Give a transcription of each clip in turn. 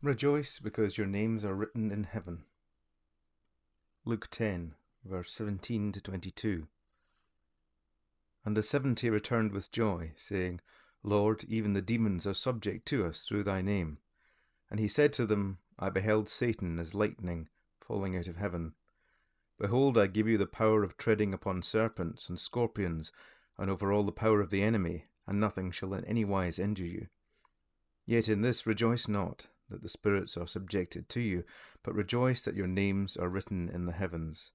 Rejoice because your names are written in heaven. Luke 10, verse 17 to 22. And the 70 returned with joy, saying, Lord, even the demons are subject to us through thy name. And he said to them, I beheld Satan as lightning falling out of heaven. Behold, I give you the power of treading upon serpents and scorpions, and over all the power of the enemy, and nothing shall in any wise injure you. Yet in this rejoice not, that the spirits are subjected to you, but rejoice that your names are written in the heavens.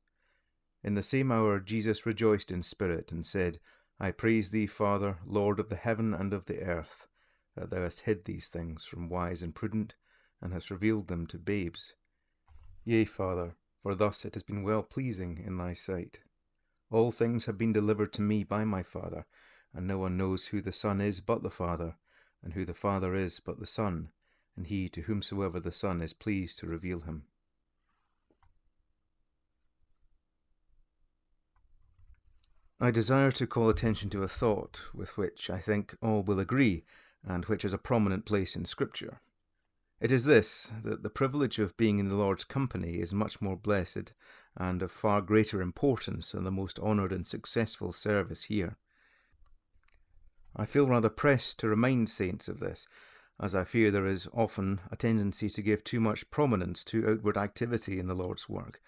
In the same hour Jesus rejoiced in spirit, and said, I praise thee, Father, Lord of the heaven and of the earth, that thou hast hid these things from wise and prudent, and hast revealed them to babes. Yea, Father, for thus it has been well pleasing in thy sight. All things have been delivered to me by my Father, and no one knows who the Son is but the Father, and who the Father is but the Son, and he to whomsoever the Son is pleased to reveal him. I desire to call attention to a thought with which I think all will agree, and which has a prominent place in Scripture. It is this, that the privilege of being in the Lord's company is much more blessed and of far greater importance than the most honoured and successful service here. I feel rather pressed to remind saints of this, as I fear there is often a tendency to give too much prominence to outward activity in the Lord's work,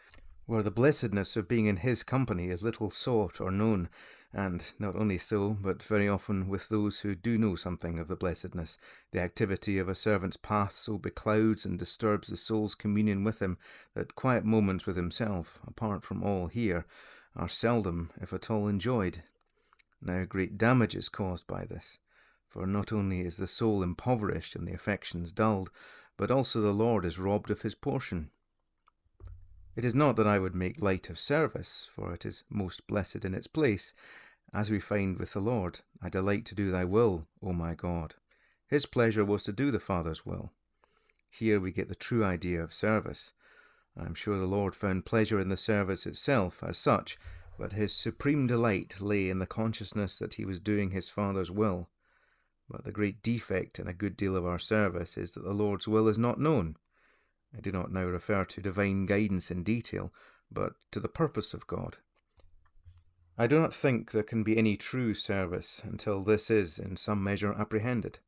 where the blessedness of being in his company is little sought or known, and not only so, but very often with those who do know something of the blessedness, the activity of a servant's path so beclouds and disturbs the soul's communion with him that quiet moments with himself, apart from all here, are seldom, if at all, enjoyed. Now great damage is caused by this, for not only is the soul impoverished and the affections dulled, but also the Lord is robbed of his portion. It is not that I would make light of service, for it is most blessed in its place. As we find with the Lord, I delight to do thy will, O my God. His pleasure was to do the Father's will. Here we get the true idea of service. I am sure the Lord found pleasure in the service itself as such, but his supreme delight lay in the consciousness that he was doing his Father's will. But the great defect in a good deal of our service is that the Lord's will is not known. I do not now refer to divine guidance in detail, but to the purpose of God. I do not think there can be any true service until this is in some measure apprehended.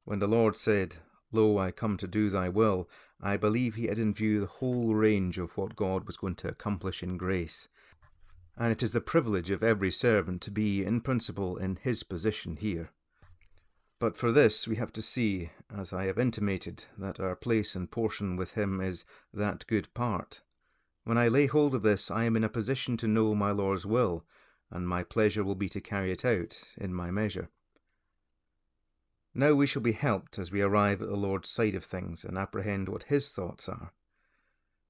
When the Lord said, Lo, I come to do thy will, I believe he had in view the whole range of what God was going to accomplish in grace. And it is the privilege of every servant to be, in principle, in his position here. But for this we have to see, as I have intimated, that our place and portion with him is that good part. When I lay hold of this, I am in a position to know my Lord's will, and my pleasure will be to carry it out in my measure. Now we shall be helped as we arrive at the Lord's side of things and apprehend what his thoughts are.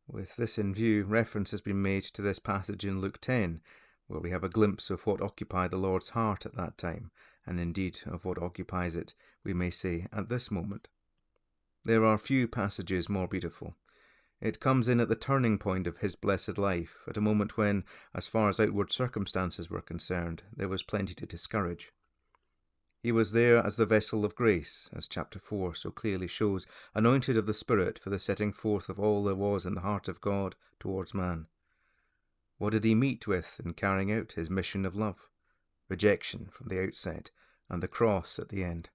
With this in view, reference has been made to this passage in Luke 10, where we have a glimpse of what occupied the Lord's heart at that time, and indeed of what occupies it, we may say, at this moment. There are few passages more beautiful. It comes in at the turning point of his blessed life, at a moment when, as far as outward circumstances were concerned, there was plenty to discourage. He was there as the vessel of grace, as chapter 4 so clearly shows, anointed of the Spirit for the setting forth of all there was in the heart of God towards man. What did he meet with in carrying out his mission of love? Rejection from the outset, and the cross at the end.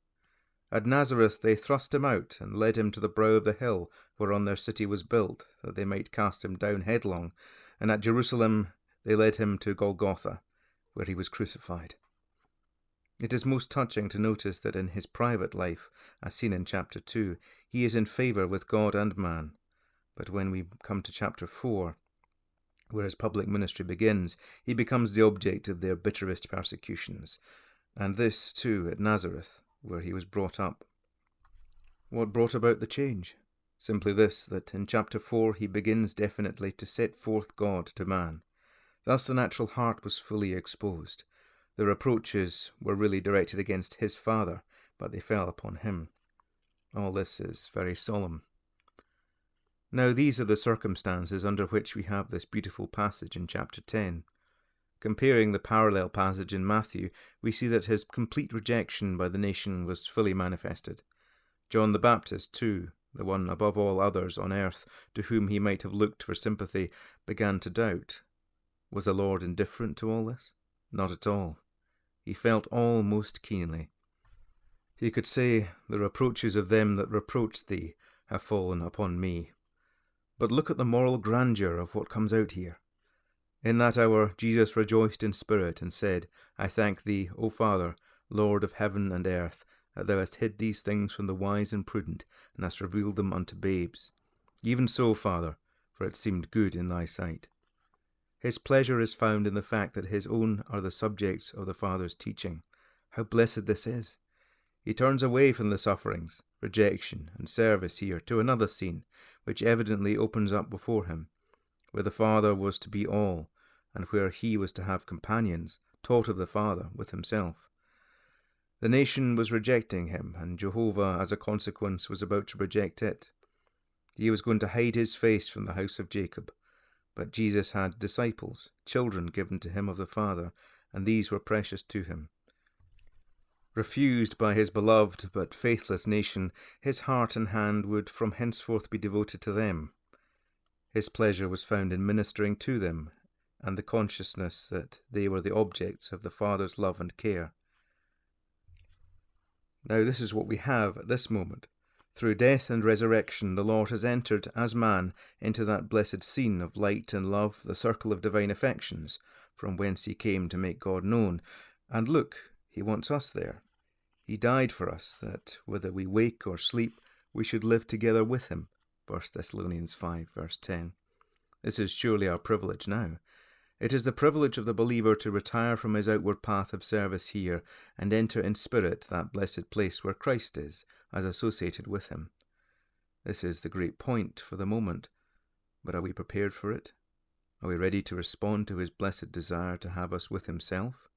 At Nazareth they thrust him out, and led him to the brow of the hill whereon their city was built, that they might cast him down headlong, and at Jerusalem they led him to Golgotha, where he was crucified. It is most touching to notice that in his private life, as seen in chapter 2, he is in favour with God and man. But when we come to chapter 4, where his public ministry begins, he becomes the object of their bitterest persecutions, and this, too, at Nazareth, where he was brought up. What brought about the change? Simply this, that in chapter 4 he begins definitely to set forth God to man. Thus the natural heart was fully exposed. The reproaches were really directed against his Father, but they fell upon him. All this is very solemn. Now these are the circumstances under which we have this beautiful passage in chapter 10. Comparing the parallel passage in Matthew, we see that his complete rejection by the nation was fully manifested. John the Baptist, too, the one above all others on earth to whom he might have looked for sympathy, began to doubt. Was the Lord indifferent to all this? Not at all. He felt all most keenly. He could say, "The reproaches of them that reproached thee have fallen upon me." But look at the moral grandeur of what comes out here. In that hour Jesus rejoiced in spirit and said, "I thank thee, O Father, Lord of heaven and earth, that thou hast hid these things from the wise and prudent, and hast revealed them unto babes. Even so, Father, for it seemed good in thy sight." His pleasure is found in the fact that his own are the subjects of the Father's teaching. How blessed this is! He turns away from the sufferings, rejection, and service here to another scene, which evidently opens up before him, where the Father was to be all, and where he was to have companions, taught of the Father with himself. The nation was rejecting him, and Jehovah, as a consequence, was about to reject it. He was going to hide his face from the house of Jacob. But Jesus had disciples, children given to him of the Father, and these were precious to him. Refused by his beloved but faithless nation, his heart and hand would from henceforth be devoted to them. His pleasure was found in ministering to them, and the consciousness that they were the objects of the Father's love and care. Now this is what we have at this moment. Through death and resurrection, the Lord has entered, as man, into that blessed scene of light and love, the circle of divine affections, from whence he came to make God known. And look, he wants us there. He died for us, that, whether we wake or sleep, we should live together with him. 1 Thessalonians 5, verse 10. This is surely our privilege now. It is the privilege of the believer to retire from his outward path of service here and enter in spirit that blessed place where Christ is, as associated with him. This is the great point for the moment, but are we prepared for it? Are we ready to respond to his blessed desire to have us with himself?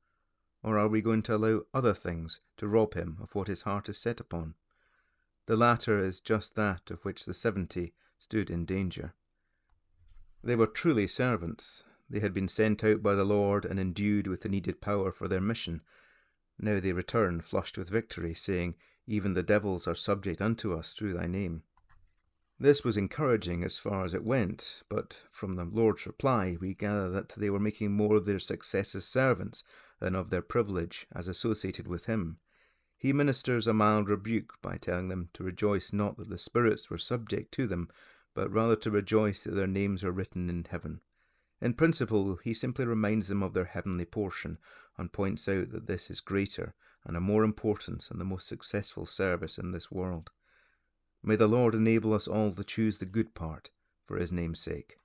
Or are we going to allow other things to rob him of what his heart is set upon? The latter is just that of which the 70 stood in danger. They were truly servants. They had been sent out by the Lord and endued with the needed power for their mission. Now they return flushed with victory, saying, "Even the devils are subject unto us through thy name." This was encouraging as far as it went, but from the Lord's reply we gather that they were making more of their success as servants than of their privilege as associated with him. He ministers a mild rebuke by telling them to rejoice not that the spirits were subject to them, but rather to rejoice that their names are written in heaven. In principle, he simply reminds them of their heavenly portion and points out that this is greater and of more importance than the most successful service in this world. May the Lord enable us all to choose the good part for his name's sake.